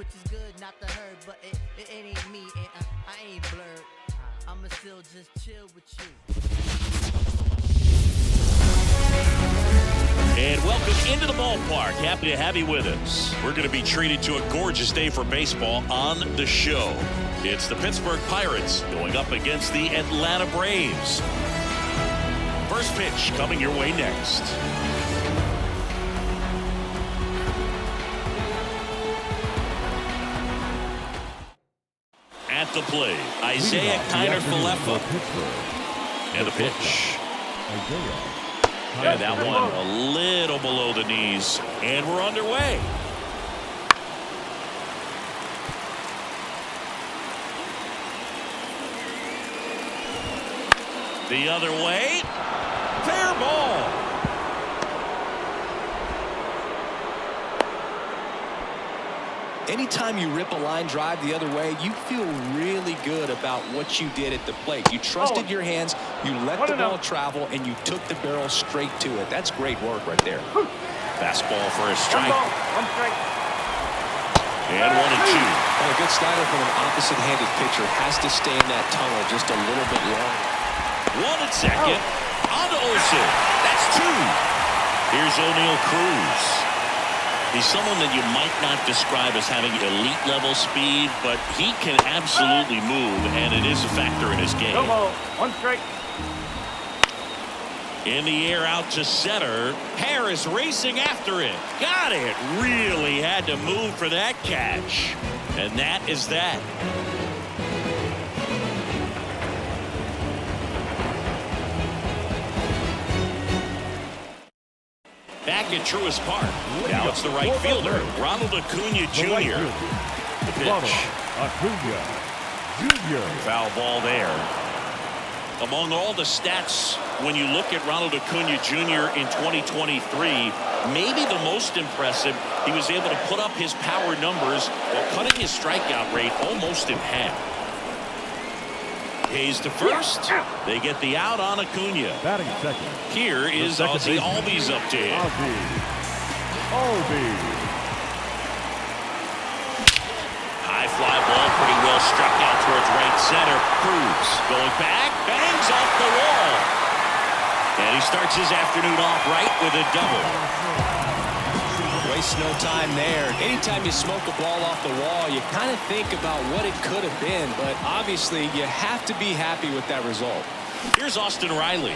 which is good, not the herd, but it ain't me, and I ain't blurred. I'ma still just chill with you. And welcome into the ballpark. Happy to have you with us. We're going to be treated to a gorgeous day for baseball on the show. It's the Pittsburgh Pirates going up against the Atlanta Braves. First pitch coming your way next. At the plate, Isaiah Kiner-Falefa. And the pitch. And that one a little below the knees. And we're underway. The other way. Fair ball. Anytime you rip a line drive the other way, you feel really good about what you did at the plate. You trusted your hands, you let the ball travel, and you took the barrel straight to it. That's great work right there. Fastball for a strike. And 1-2. And a good slider from an opposite-handed pitcher has to stay in that tunnel just a little bit longer. 1 at second. On to Olsen. That's 2. Here's O'Neal Cruz. He's someone that you might not describe as having elite level speed, but he can absolutely move, and it is a factor in his game. One strike. In the air out to center. Harris racing after it. Got it. Really had to move for that catch. And that is that. Back at Truist Park. Now it's the right fielder, Ronald Acuna Jr. The pitch. Acuna Jr. Foul ball there. Among all the stats, when you look at Ronald Acuna Jr. in 2023, maybe the most impressive, he was able to put up his power numbers while cutting his strikeout rate almost in half. Hayes to first. They get the out on Acuna. Batting second. Here is Ozzie Albies up to him. Albies. High fly ball, pretty well struck out towards right center. Cruz going back, bangs off the wall. And he starts his afternoon off right with a double. Waste no time there. Anytime you smoke a ball off the wall, you kind of think about what it could have been, but obviously you have to be happy with that result. Here's Austin Riley.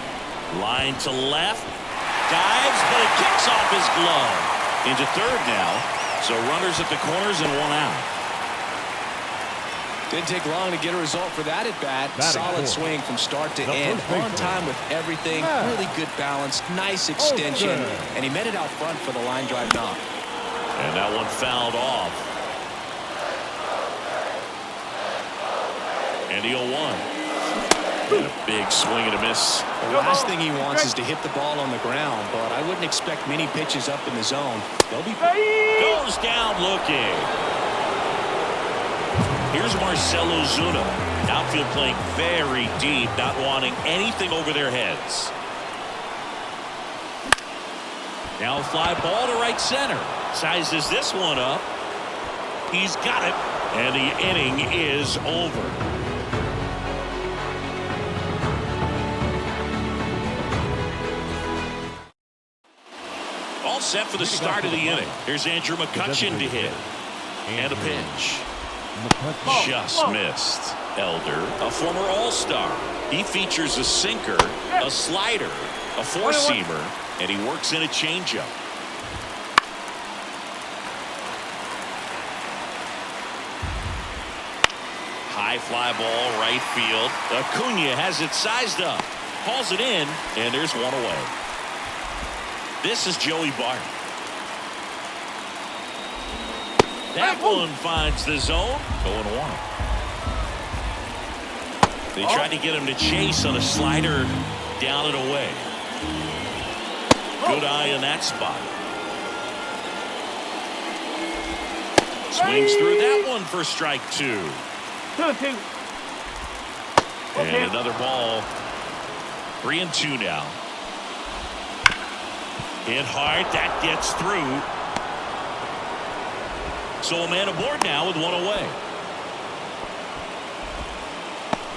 Line to left. Dives, but it kicks off his glove. Into third now. So runners at the corners and 1 out. Didn't take long to get a result for that at bat. Solid swing from start to end. On time with everything. Really good balance. Nice extension. And he met it out front for the line drive knock. And that one fouled off. And the 0-1. And a big swing and a miss. The last thing he wants is to hit the ball on the ground, but I wouldn't expect many pitches up in the zone. They'll be... Goes down looking. Here's Marcell Ozuna. Outfield playing very deep, not wanting anything over their heads. Now a fly ball to right center. Sizes this one up. He's got it. And the inning is over. All set for the start of the inning. Here's Andrew McCutchen to hit. And a pitch. Just missed. Elder, a former All-Star. He features a sinker, a slider, a four-seamer, and he works in a changeup. High fly ball, right field. Acuna has it sized up. Hauls it in, and there's one away. This is Joey Bart. That one finds the zone. 0-1. They tried to get him to chase on a slider down and away. Good eye on that spot. Swings through that one for strike 2. 2-2. And another ball. 3-2 now. Hit hard. That gets through. So a man aboard now with one away.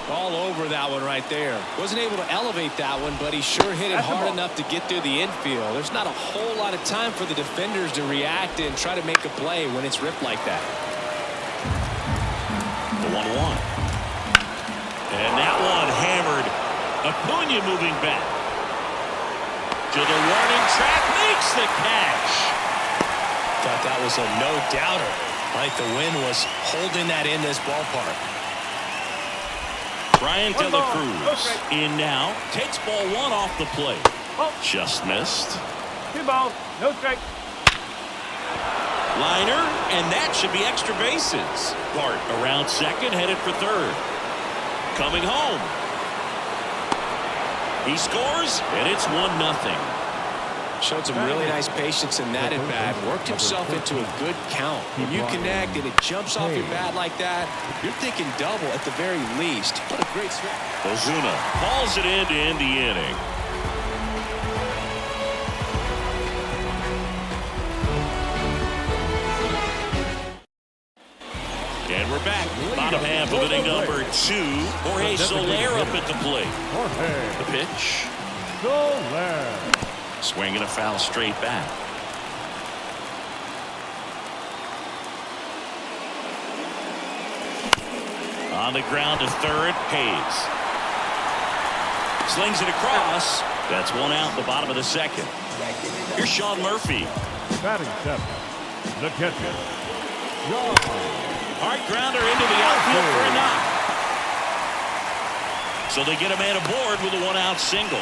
All over that one right there. Wasn't able to elevate that one, but he sure hit it hard enough to get through the infield. There's not a whole lot of time for the defenders to react and try to make a play when it's ripped like that. The 1-1. And that one hammered. Acuna moving back. To the warning track, makes the catch. Thought that was a no-doubter. Like the wind was holding that in this ballpark. Brian De La Cruz in now. Takes ball 1 off the plate. Just missed. 2 balls, no strike. Liner, and that should be extra bases. Bart around second, headed for third. Coming home. He scores, and it's 1-0. Showed some really nice patience in that at-bat. Worked himself into a good count. When you connect and it jumps off your bat like that, you're thinking double at the very least. What a great swing. Ozuna hauls it in to end the inning. And we're back. Bottom half of inning number 2. Jorge Soler up at the plate. The pitch. Soler. Swing and a foul straight back. On the ground to third, Hayes. Slings it across. That's 1 out in the bottom of the second. Here's Sean Murphy. Batting 7. The catcher. Hard grounder into the outfield for a knock. So they get a man aboard with a 1-out single.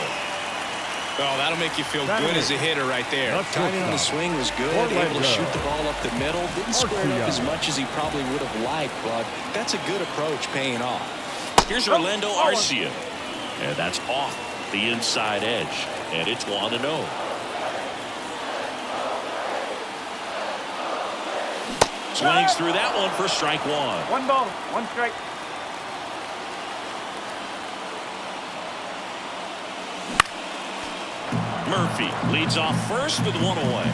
Oh, that'll make you feel good as a hitter right there. Timing on the swing was good. Able to shoot the ball up the middle. Didn't square it up as much as he probably would have liked, but that's a good approach paying off. Here's Orlando Arcia. And that's off the inside edge. And it's 1-0. Swings through that one for strike 1. 1 ball, 1 strike. Murphy leads off first with 1 away.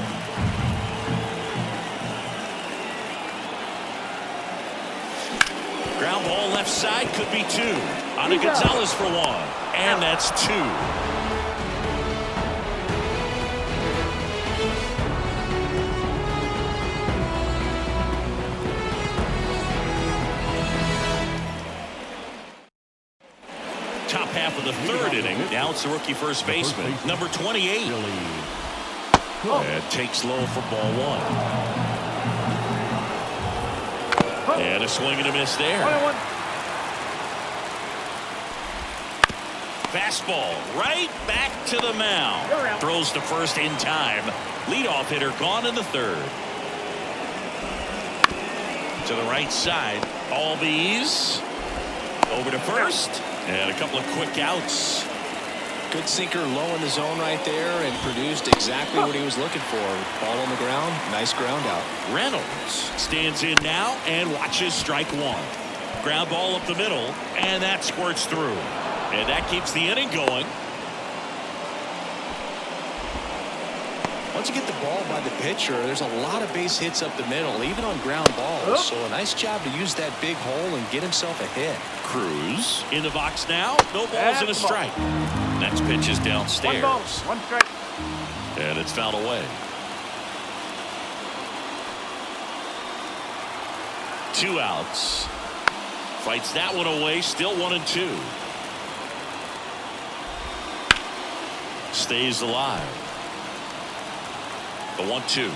Ground ball left side, could be 2. On to Gonzalez for 1. And that's 2. Top half of the 3rd inning. Now it's the rookie first baseman, number 28. And takes low for ball 1. And a swing and a miss there. Fastball right back to the mound. Throws to first in time. Leadoff hitter gone in the 3rd. To the right side. Albies over to first. And a couple of quick outs. Good sinker low in the zone right there and produced exactly what he was looking for. Ball on the ground. Nice ground out. Reynolds stands in now and watches strike 1. Ground ball up the middle, and that squirts through. And that keeps the inning going. Once you get the ball by the pitcher, there's a lot of base hits up the middle, even on ground balls. So a nice job to use that big hole and get himself a hit. Cruz in the box now. No balls and a strike. Next pitch is downstairs. 1 ball, 1 strike. And it's fouled away. 2 outs. Fights that one away. Still 1-2. Stays alive. The 1-2.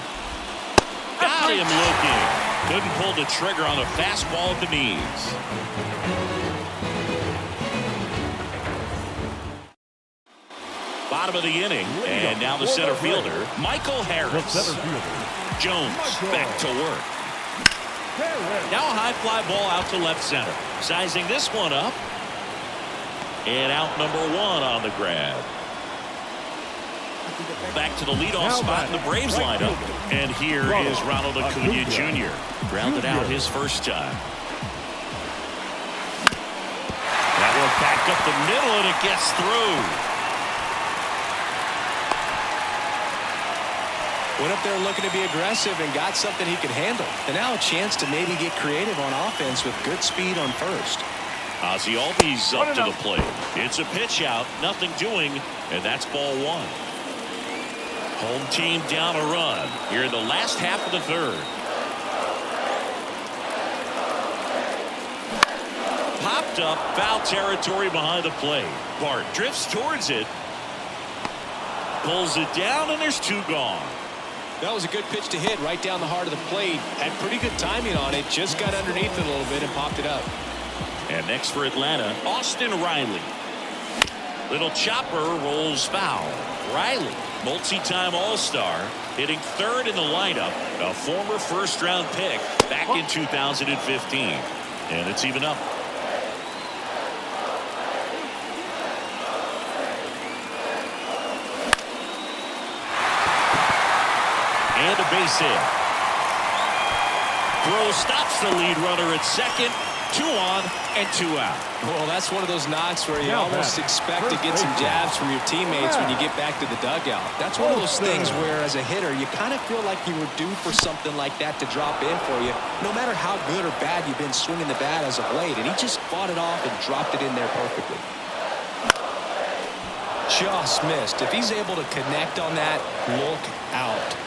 Got him looking. Couldn't pull the trigger on a fastball at the knees. Bottom of the inning, and now the center fielder, Michael Harris. Jones back to work. Now a high fly ball out to left center. Sizing this one up. And out number 1 on the grab. Back to the leadoff spot in the Braves lineup. And here is Ronald Acuna Jr. Grounded out his first time. That one back up the middle, and it gets through. Went up there looking to be aggressive and got something he could handle. And now a chance to maybe get creative on offense with good speed on first. Ozzie Albies up to the plate. It's a pitch out, nothing doing, and that's ball one. Home team down a run here in the last half of the third. Popped up, foul territory behind the plate. Bart drifts towards it. Pulls it down, and there's two gone. That was a good pitch to hit right down the heart of the plate. Had pretty good timing on it. Just got underneath it a little bit and popped it up. And next for Atlanta, Austin Riley. Little chopper rolls foul. Riley, multi-time All-Star, hitting third in the lineup, a former first-round pick back in 2015. And it's even up. And a base hit. Throw stops the lead runner at second. 2 on and 2 out. Well, that's one of those knocks where you almost expect to get some jabs from your teammates when you get back to the dugout. That's one of those things where, as a hitter, you kind of feel like you were due for something like that to drop in for you, no matter how good or bad you've been swinging the bat as of late. And he just fought it off and dropped it in there perfectly. Just missed. If he's able to connect on that, look out.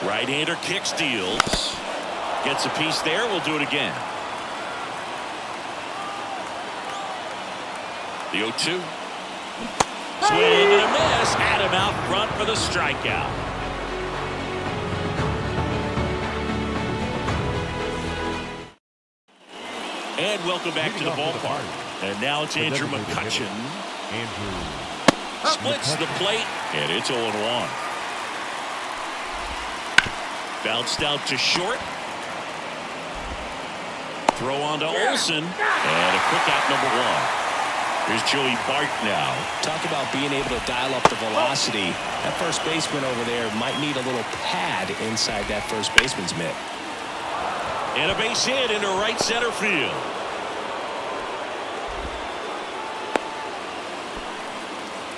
Right-hander kick steals. Gets a piece there. We'll do it again. The 0-2. Swing and a miss. Had him out front for the strikeout. And welcome back to the ballpark. And now it's Andrew McCutchen. Splits the plate, and it's 0-1. Bounced out to short. Throw on to Olsen. And a quick out, number 1. Here's Joey Bart now. Talk about being able to dial up the velocity. That first baseman over there might need a little pad inside that first baseman's mitt. And a base hit into right center field.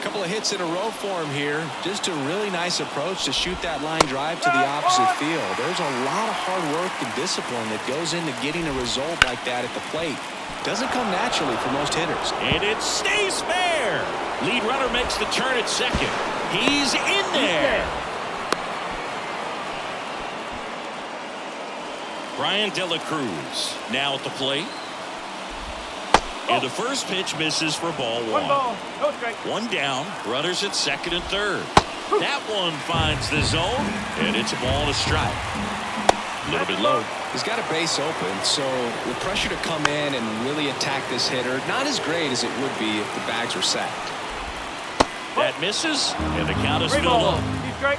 Couple of hits in a row for him here. Just a really nice approach to shoot that line drive to the opposite field. There's a lot of hard work and discipline that goes into getting a result like that at the plate. Doesn't come naturally for most hitters. And it stays fair. Lead runner makes the turn at second. He's in there. Brian De La Cruz now at the plate. And the first pitch misses for ball 1. 1 ball, no strike. 1 down, runners at second and third. That one finds the zone, and it's a ball and a strike. A little bit low. He's got a base open, so the pressure to come in and really attack this hitter, not as great as it would be if the bags were sacked. That misses, and the count is 3 still ball, low. strike.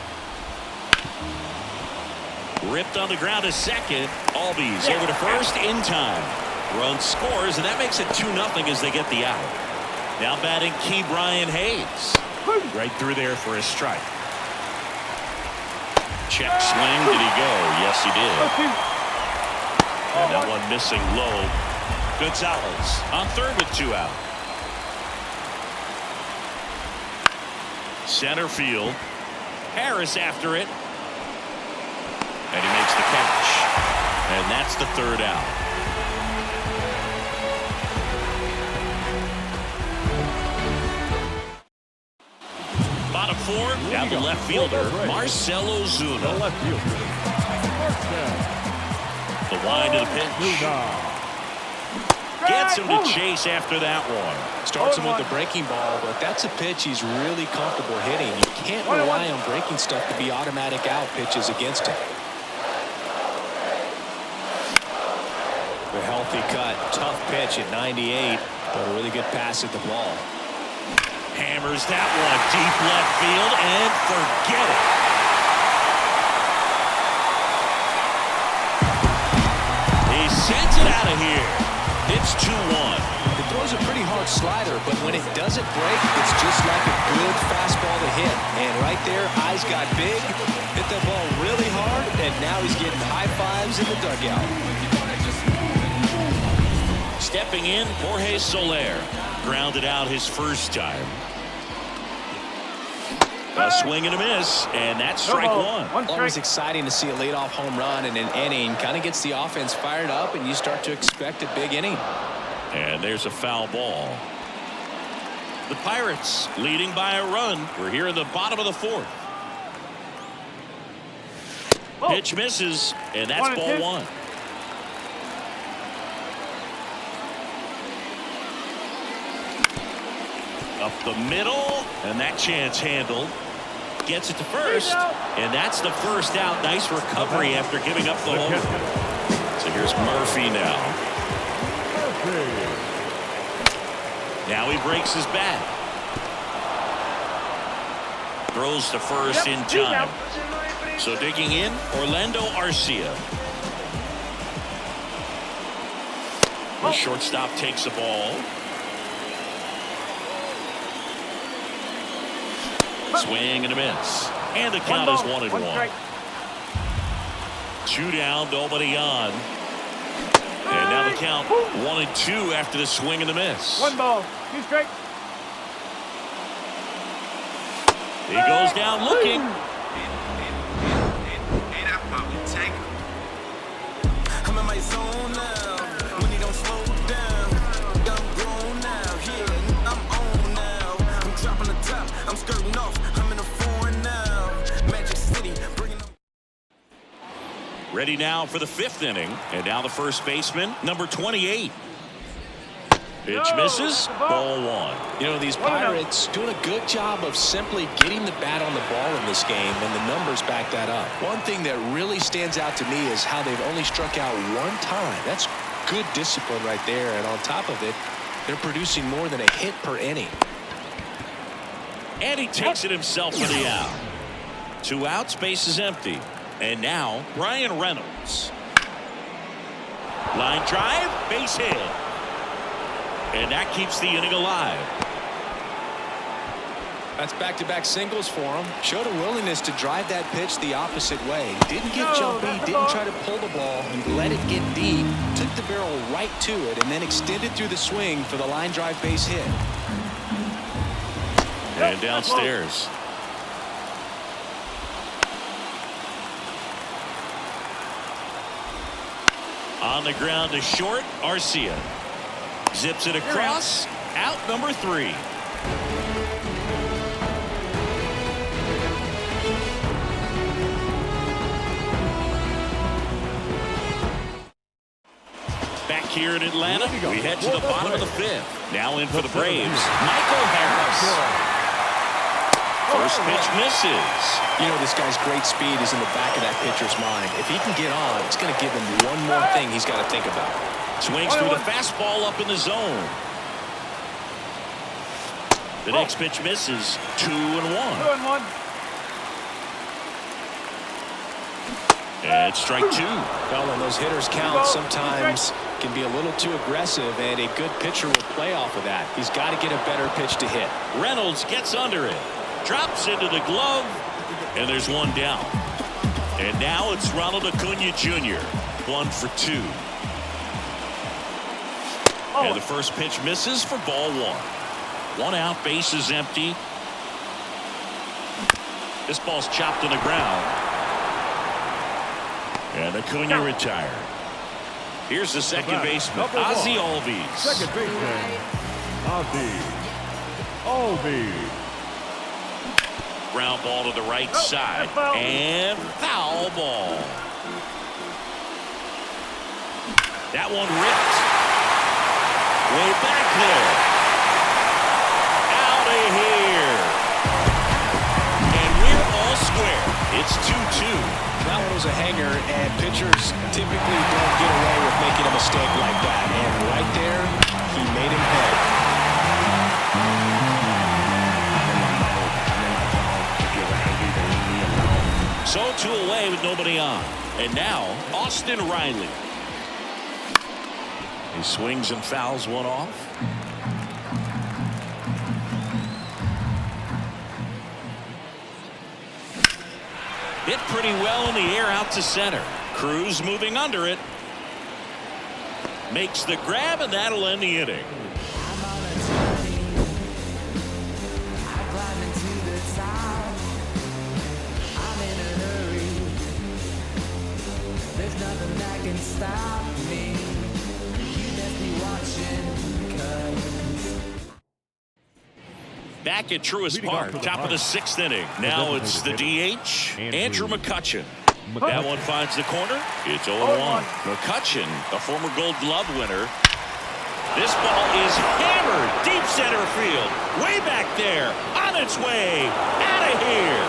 Ripped on the ground to second. Albies over to first in time. Run scores, and that makes it 2-0 as they get the out. Now batting Key Brian Hayes. Right through there for a strike. Check swing. Did he go? Yes, he did. And that one missing low. Gonzalez on third with 2 out. Center field. Harris after it. And he makes the catch. And that's the 3rd out. Bottom 4, down the left fielder, Marcell Ozuna. The wind of the pitch. Gets him to chase after that one. Starts him with the breaking ball, but that's a pitch he's really comfortable hitting. You can't rely on breaking stuff to be automatic out pitches against him. A healthy cut, tough pitch at 98, but a really good pass at the ball. Hammers that one deep left field and forget it. He sends it out of here. It's 2-1. It throws a pretty hard slider, but when it doesn't break, it's just like a good fastball to hit. And right there, eyes got big, hit that ball really hard, and now he's getting high fives in the dugout. Stepping in, Jorge Soler. Grounded out his first time. A swing and a miss, and that's strike one. Always exciting to see a leadoff home run in an inning. Kind of gets the offense fired up, and you start to expect a big inning. And there's a foul ball. The Pirates leading by a run. We're here in the bottom of the fourth. Pitch misses, and that's ball one. Up the middle, and that chance handled. Gets it to first, and that's the first out. Nice recovery after giving up the home. So here's Murphy now. Now he breaks his bat. Throws to first in time. So digging in, Orlando Arcia. The shortstop takes the ball. Swing and a miss. And the count is 1-1. Two down, nobody on. And now the count 1-2 after the swing and the miss. 1 ball, 2 strikes. He goes down looking. I'm in my zone now. When you don't slow down, I'm grown now. Yeah, I'm on now. I'm dropping the top. I'm skirting off. I'm in a foreign now. Magic City, bringing them. Ready now for the fifth inning. And now the first baseman, number 28. Pitch misses, ball one. You know, these Pirates doing a good job of simply getting the bat on the ball in this game, and the numbers back that up. One thing that really stands out to me is how they've only struck out one time. That's good discipline right there, and on top of it, they're producing more than a hit per inning. And he takes it himself for the out. 2 outs, base is empty. And now, Brian Reynolds. Line drive, base hit. And that keeps the inning alive. That's back-to-back singles for him. Showed a willingness to drive that pitch the opposite way. Didn't get jumpy, didn't try to pull the ball. He let it get deep, took the barrel right to it, and then extended through the swing for the line drive base hit. And downstairs. On the ground to short, Arcia. Zips it across, out number 3. Back here in Atlanta, we head to the bottom of the 5th. Now in for the Braves, Michael Harris. First pitch misses. You know, this guy's great speed is in the back of that pitcher's mind. If he can get on, it's going to give him one more thing he's got to think about. Swings through the fastball up in the zone. The next pitch misses. 2-1. 2-1. And strike 2. Well, when those hitters count, sometimes can be a little too aggressive, and a good pitcher will play off of that. He's got to get a better pitch to hit. Reynolds gets under it. Drops into the glove. And there's one down. And now it's Ronald Acuna Jr. 1 for 2. And the first pitch misses for ball 1. 1 out, base is empty. This ball's chopped in the ground. And Acuna retired. Here's the second baseman, Ozzie Albies. Second baseman, Ozzie Albies. Ground ball to the right side. And foul ball. That one ripped. Way back there. Out of here. And we're all square. It's 2-2. That one was a hanger, and pitchers typically don't get away with making a mistake like that. And right there, he made him pay. So 2 away with nobody on. And now, Austin Riley. He swings and fouls one off. Hit pretty well in the air out to center. Cruz moving under it. Makes the grab, and that'll end the inning. can stop me. You best be watching, 'cause Back at Truist Park, top of the 6th inning. Now it's the DH, Andrew McCutchen. That one finds the corner. It's 0-1. McCutchen, a former Gold Glove winner. This ball is hammered deep center field. Way back there. On its way. Out of here.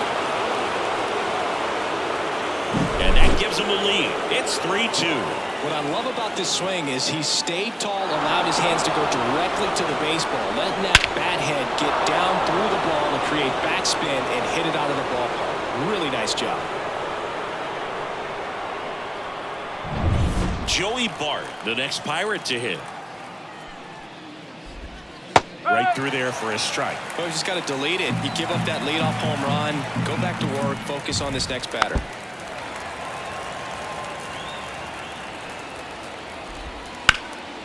And that gives him a lead. It's 3-2. What I love about this swing is he stayed tall, allowed his hands to go directly to the baseball, letting that bat head get down through the ball to create backspin and hit it out of the ballpark. Really nice job. Joey Bart, the next Pirate to hit. Right through there for a strike. Well, you just got to delete it. You give up that leadoff home run, go back to work, focus on this next batter.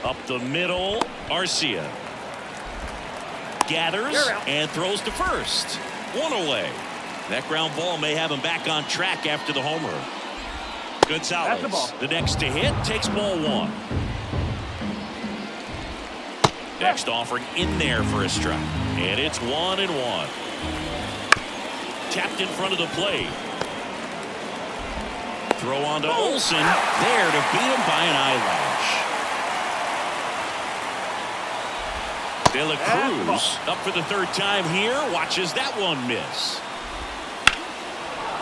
Up the middle, Arcia gathers and throws to first. One away. That ground ball may have him back on track after the homer. Gonzalez, the next to hit, takes ball 1. Next offering in there for a strike. And it's 1-1. Tapped in front of the plate. Throw on to Olsen. There to beat him by an eyelash. De La Cruz up for the 3rd time here. Watches that one miss.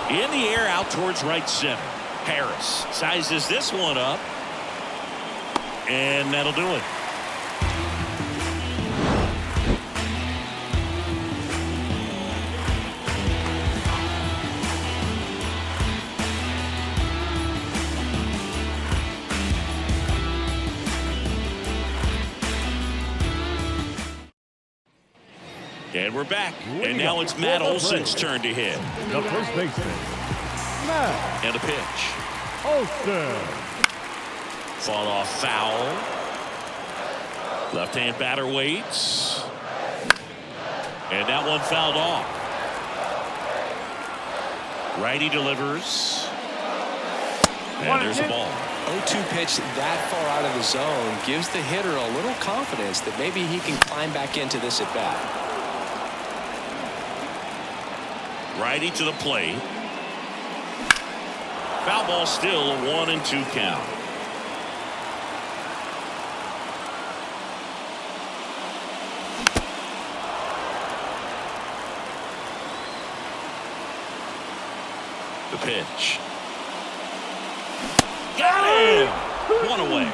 In the air out towards right center. Harris sizes this one up. And that'll do it. And we're back. And now it's Matt Olson's turn to hit. The first baseman, Matt And a pitch. Olson. Fought off foul. Left-hand batter waits. And that one fouled off. Righty delivers. And there's a ball. 0-2 pitch that far out of the zone gives the hitter a little confidence that maybe he can climb back into this at bat. Righty to the plate. Foul ball still, a 1-2 count. The pitch. Got him! One away.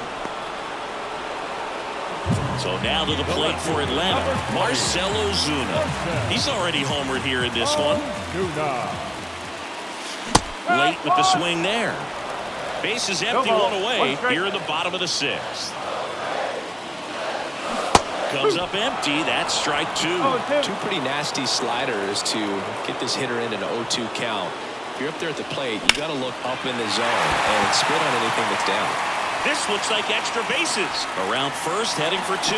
So now to the plate for Atlanta, Marcell Ozuna. He's already homered here in this one. Late with the swing there. Base is empty, one away here in the bottom of the 6th. Comes up empty. That's strike 2. 2 pretty nasty sliders to get this hitter in an 0-2 count. If you're up there at the plate, you got to look up in the zone and spit on anything that's down. This looks like extra bases. Around first, heading for 2.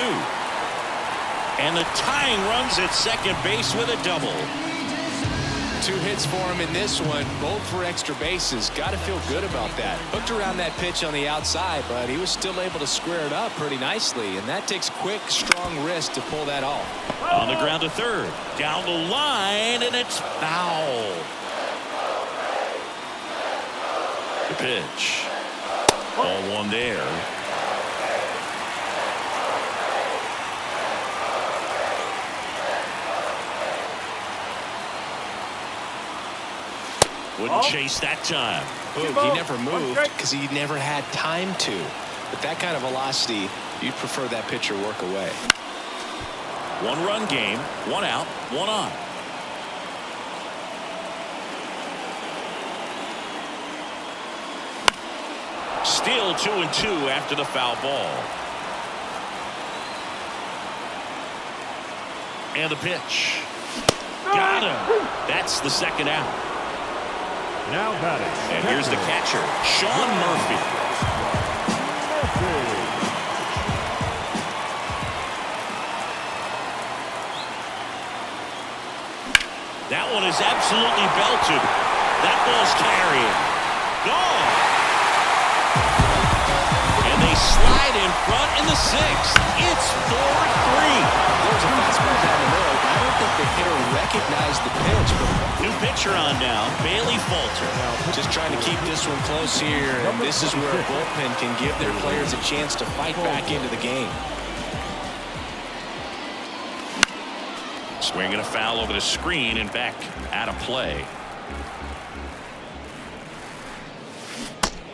And the tying runs at second base with a double. 2 hits for him in this one, both for extra bases. Got to feel good about that. Hooked around that pitch on the outside, but he was still able to square it up pretty nicely. And that takes quick, strong wrist to pull that off. On the ground to third. Down the line, and it's foul. The pitch. Ball 1 there. Wouldn't chase that time. He never moved because he never had time to. But that kind of velocity, you'd prefer that pitcher work away. 1-run game, 1 out, 1 on. Still 2-2 after the foul ball. And the pitch. Got him. That's the 2nd out. Now batting. And here's the catcher, Sean Murphy. That one is absolutely belted. That ball's carrying. Gone. in front in the sixth. It's 4-3. There's a fastball down the middle. I don't think the hitter recognized the pitch. New pitcher on now, Bailey Falter. Just trying to keep this one close here. And this is where a bullpen can give their players a chance to fight back into the game. Swinging a foul over the screen and back out of play.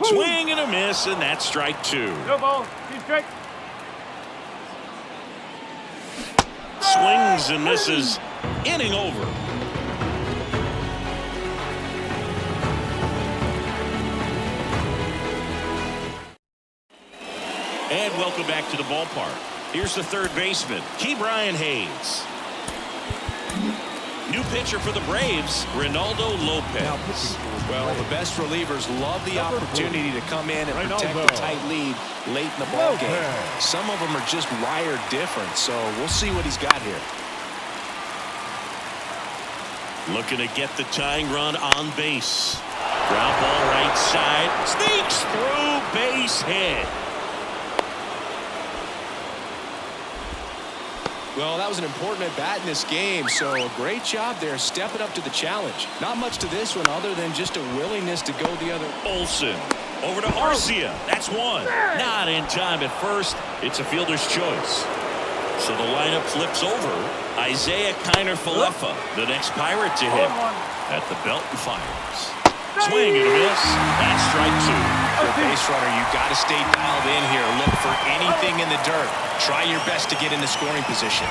Swing and a miss, and that's strike two. No ball. Keep straight. Swings and misses. Inning over. And welcome back to the ballpark. Here's the third baseman, Brian Hayes. New pitcher for the Braves, Ronaldo Lopez. Well, the best relievers love the opportunity to come in and protect the tight lead late in the ball game. Some of them are just wired different, so we'll see what he's got here. Looking to get the tying run on base. Ground ball right side. Sneaks through, base hit. Well, that was an important at-bat in this game, so a great job there stepping up to the challenge. Not much to this one other than just a willingness to go the other. Olsen over to Arcia. That's one. Not in time at first. It's a fielder's choice. So the lineup flips over. Isaiah Kiner-Falefa, the next Pirate to hit. At the belt and fires. Swing and a miss. That's strike two. For a base runner, you got to stay dialed in here. Look for anything in the dirt. Try your best to get in the scoring position.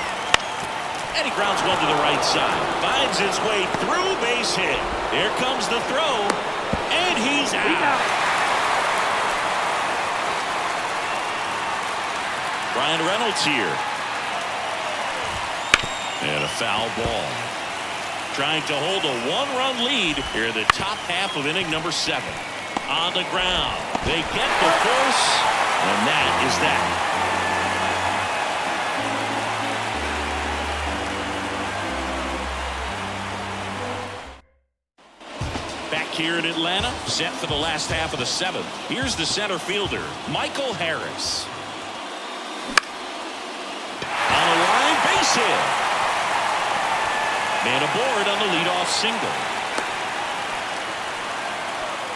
And he grounds one to the right side. Finds his way through, base hit. There comes the throw. And he's out. Brian Reynolds here. And a foul ball. Trying to hold a one-run lead here in the top half of inning number 7. On the ground. They get the force. And that is that. Here in Atlanta, set for the last half of the 7th. Here's the center fielder, Michael Harris. On the line, base hit. Man aboard on the leadoff single.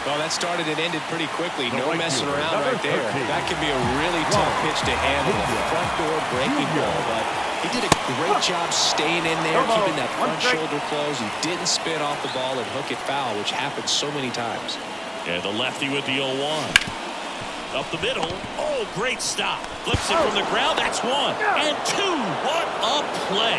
Well, that started and ended pretty quickly. No messing around right there. That could be a really tough pitch to handle. A front door breaking ball, but he did a great job staying in there, keeping that front shoulder closed. He didn't spin off the ball and hook it foul, which happens so many times. And the lefty with the 0-1. Up the middle. Oh, great stop. Flips it from the ground. That's 1 and 2. What a play.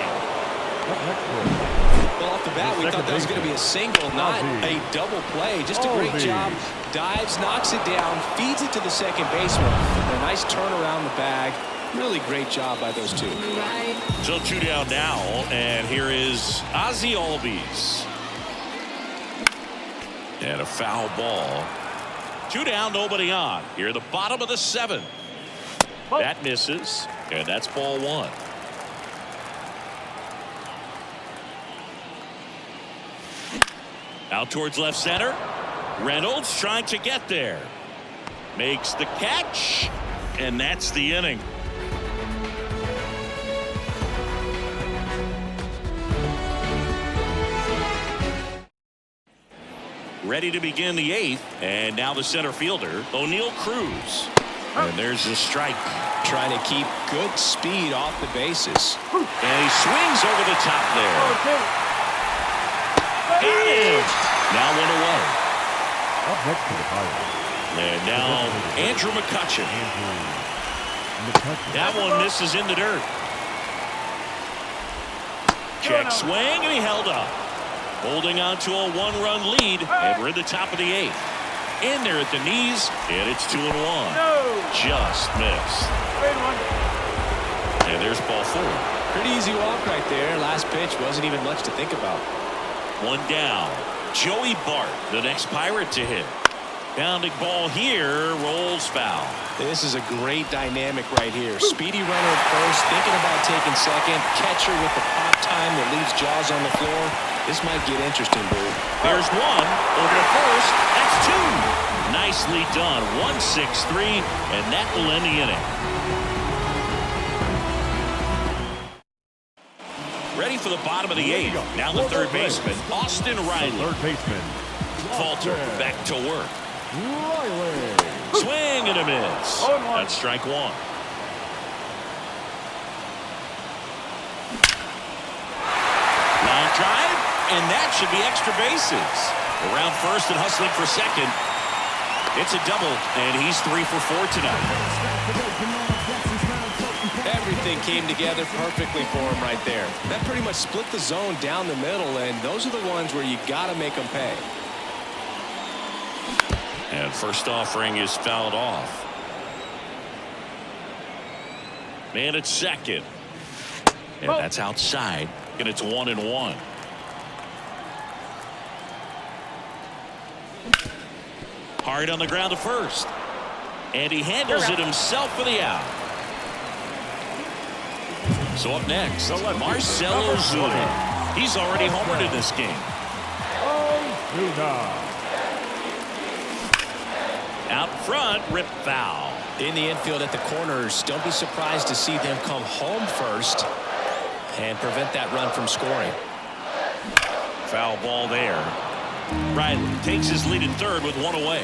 Well, off the bat, we thought that was going to be a single, not a double play. Just a great job. Dives, knocks it down, feeds it to the second baseman. A nice turn around the bag. Really great job by those two. So 2 down now, and here is Ozzie Albies. And a foul ball. 2 down, nobody on. Here at the bottom of the 7th. That misses, and that's ball 1. Out towards left center. Reynolds trying to get there. Makes the catch, and that's the inning. Ready to begin the 8th, and now the center fielder, O'Neal Cruz. And there's a strike. Trying to keep good speed off the bases. And he swings over the top there. Got him. Now 1 away. Up next to the Pirates. And now Andrew McCutchen. That one misses in the dirt. Check swing, and he held up. Holding on to a 1-run lead, and we're at the top of the 8th. In there at the knees, and it's 2-1. Just missed. And there's ball 4. Pretty easy walk right there. Last pitch wasn't even much to think about. 1 down. Joey Bart, the next Pirate to hit. Bounding ball here, rolls foul. This is a great dynamic right here. Speedy runner at first, thinking about taking second. Catcher with the pop time that leaves Jaws on the floor. This might get interesting, Boo. There's one over to first. That's two. Nicely done. 1-6-3, and that will end the inning. Ready for the bottom of the eighth. Now the third baseman, Austin Riley. Third baseman. Falter back to work. Riley. Swing and a miss. That's strike one. Line drive, and that should be extra bases. Around first and hustling for second. It's a double, and he's 3 for 4 tonight. Everything came together perfectly for him right there. That pretty much split the zone down the middle, and those are the ones where you got to make them pay. And first offering is fouled off. Man at second. And that's outside. And it's 1-1. Hard on the ground to first. And he handles it himself for the out. So up next, Marcell Ozuna. He's already homered in this game. Out front, rip foul. In the infield at the corners, don't be surprised to see them come home first and prevent that run from scoring. Foul ball there. Riley takes his lead in third with one away.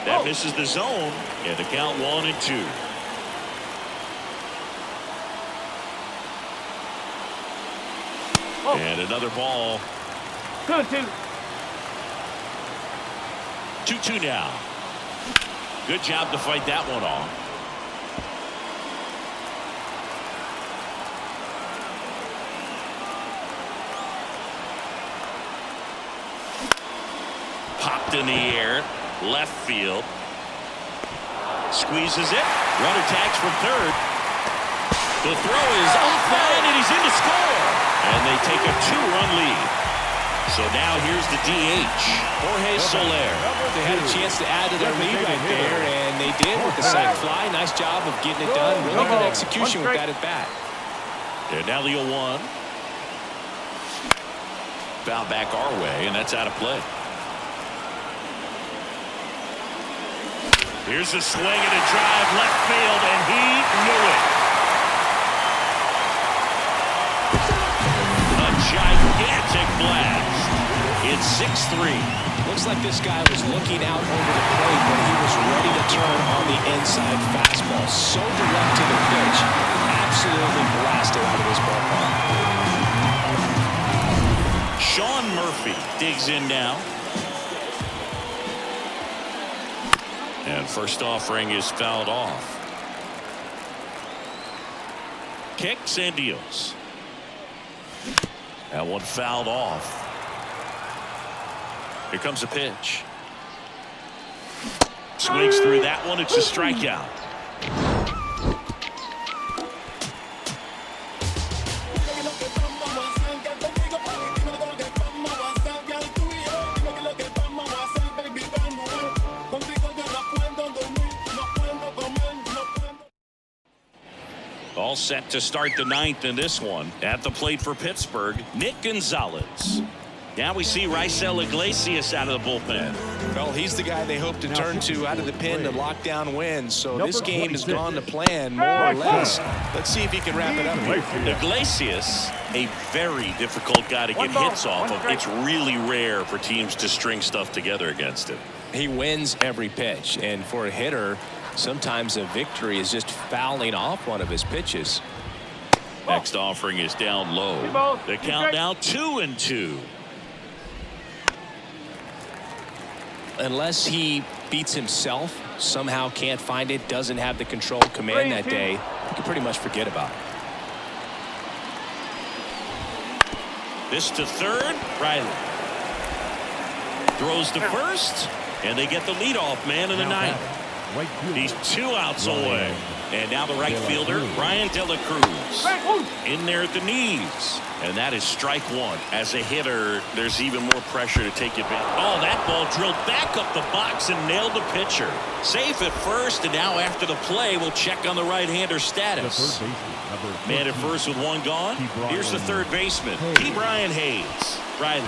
That misses the zone, and the count 1-2. And another ball. 2-2. 2-2 now. Good job to fight that one off. Popped in the air. Left field. Squeezes it. Runner tags from third. The throw is offline, and he's in to score. And they take a 2-run lead. So now here's the DH, Jorge Soler. They had a chance to add to their lead right there, and they did with the sac fly. Nice job of getting it done. Really good execution with that at bat. And now the 0-1. Foul back our way, and that's out of play. Here's a swing and a drive left field, and he knew it. A gigantic blast. It's 6-3. Looks like this guy was looking out over the plate when he was ready to turn on the inside fastball. So direct to the pitch. Absolutely blasted out of this ballpark. Sean Murphy digs in now. And first offering is fouled off. Kicks and deals. That one fouled off. Here comes a pitch. Swings through that one. It's a strikeout. All set to start the ninth in this one. At the plate for Pittsburgh, Nick Gonzalez. Now we see Raisel Iglesias out of the bullpen. Well, he's the guy they hope to turn to out of the pen to lock down wins. So this game has gone to plan, more or less. Let's see if he can wrap it up here. Iglesias, a very difficult guy to get hits off of. It's really rare for teams to string stuff together against him. He wins every pitch, and for a hitter, sometimes a victory is just fouling off one of his pitches. Next offering is down low. The count now 2-2. Unless he beats himself, somehow can't find it, doesn't have the control command that day, you can pretty much forget about it. This to third, Riley. Throws to first, and they get the leadoff man in the ninth. He's 2 outs away. And now the right fielder, Brian De La Cruz, in there at the knees. And that is strike one. As a hitter, there's even more pressure to take advantage. Oh, that ball drilled back up the box and nailed the pitcher. Safe at first, and now after the play, we'll check on the right-hander status. Man at first with one gone. Here's the third baseman, T. Brian Hayes. Riley.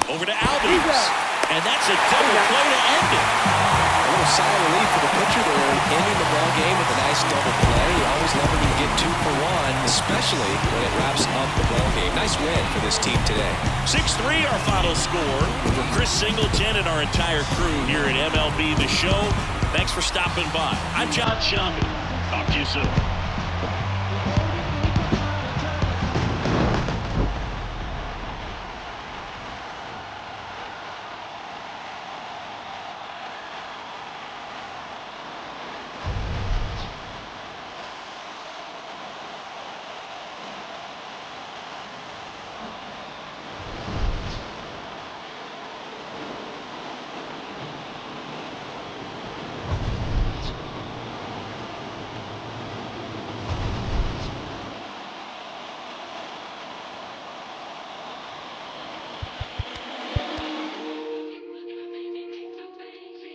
Over to Albies. And that's a double play to end it. A little sigh of relief for the pitcher there, ending the ball game with a nice double play. You always love when you get 2 for 1, especially when it wraps up the ball game. Nice win for this team today. 6-3 our final score. For Chris Singleton and our entire crew here at MLB The Show, thanks for stopping by. I'm John Shelby. Talk to you soon.